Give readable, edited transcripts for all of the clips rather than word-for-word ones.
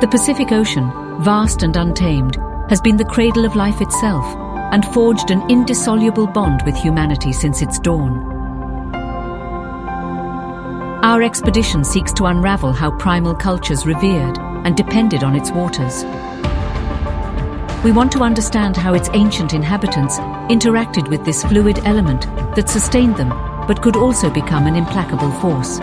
The Pacific Ocean, vast and untamed, has been the cradle of life itself and forged an indissoluble bond with humanity since its dawn. Our expedition seeks to unravel how primal cultures revered and depended on its waters. We want to understand how its ancient inhabitants interacted with this fluid element that sustained them but could also become an implacable force.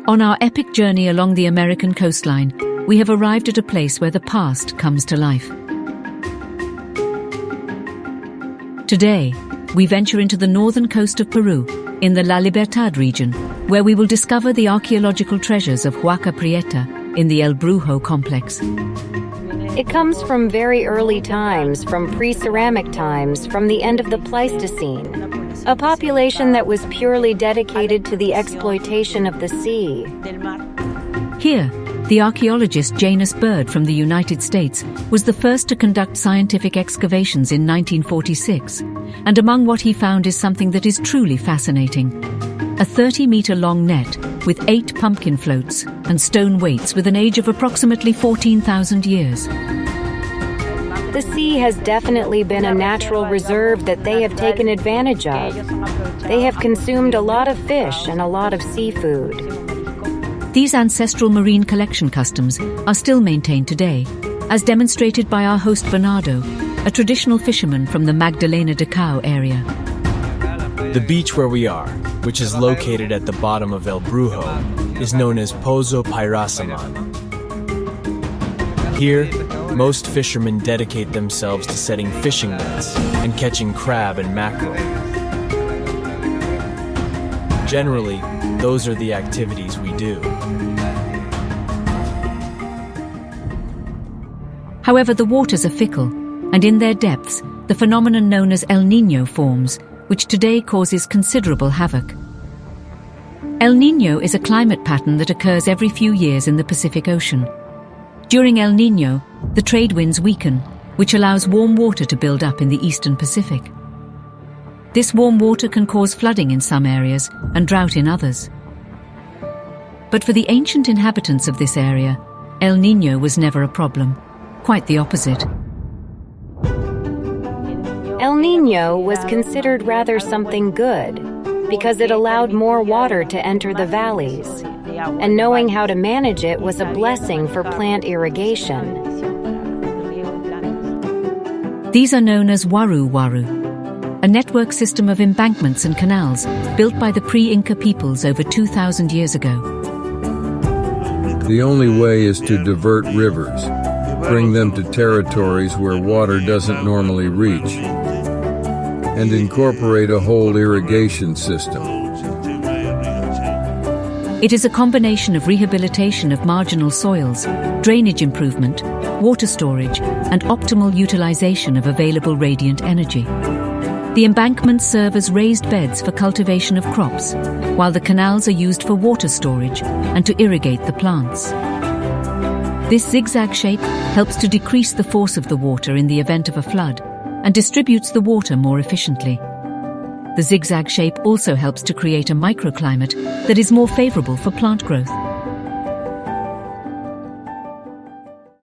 On our epic journey along the American coastline, we have arrived at a place where the past comes to life. Today, we venture into the northern coast of Peru, in the La Libertad region, where we will discover the archaeological treasures of Huaca Prieta in the El Brujo complex. It comes from very early times, from pre-ceramic times, from the end of the Pleistocene. A population that was purely dedicated to the exploitation of the sea. Here, the archaeologist Janus Bird from the United States was the first to conduct scientific excavations in 1946, and among what he found is something that is truly fascinating. A 30-meter-long net with 8 pumpkin floats and stone weights with an age of approximately 14,000 years. The sea has definitely been a natural reserve that they have taken advantage of. They have consumed a lot of fish and a lot of seafood. These ancestral marine collection customs are still maintained today, as demonstrated by our host Bernardo, a traditional fisherman from the Magdalena de Cao area. The beach where we are, which is located at the bottom of El Brujo, is known as Pozo Pirasaman. Here, most fishermen dedicate themselves to setting fishing nets and catching crab and mackerel. Generally, those are the activities we do. However, the waters are fickle, and in their depths, the phenomenon known as El Niño forms, which today causes considerable havoc. El Niño is a climate pattern that occurs every few years in the Pacific Ocean. During El Niño, the trade winds weaken, which allows warm water to build up in the eastern Pacific. This warm water can cause flooding in some areas and drought in others. But for the ancient inhabitants of this area, El Niño was never a problem. Quite the opposite. El Niño was considered rather something good, because it allowed more water to enter the valleys, and knowing how to manage it was a blessing for plant irrigation. These are known as waru-waru, a network system of embankments and canals built by the pre-Inca peoples over 2,000 years ago. The only way is to divert rivers, bring them to territories where water doesn't normally reach, and incorporate a whole irrigation system. It is a combination of rehabilitation of marginal soils, drainage improvement, water storage, and optimal utilization of available radiant energy. The embankments serve as raised beds for cultivation of crops, while the canals are used for water storage and to irrigate the plants. This zigzag shape helps to decrease the force of the water in the event of a flood and distributes the water more efficiently. The zigzag shape also helps to create a microclimate that is more favorable for plant growth.